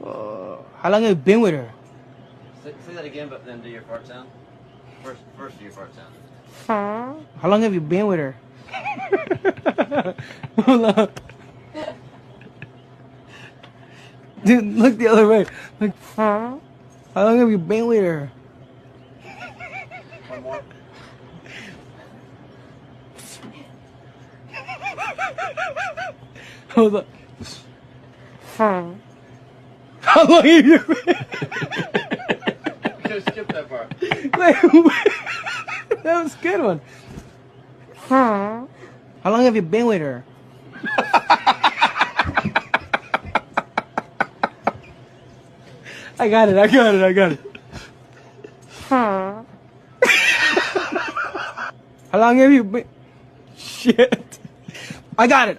How long have you been with her? Say that again, but then do your fart sound. First do your fart sound. How long have you been with her? Hold on. Dude, look the other way. Look. How long have you been with her? One more. Hold on. How long have you been? Just skip that part. Wait, that was a good one. How long have you been with her? I got it. How long have you been? Shit. I got it.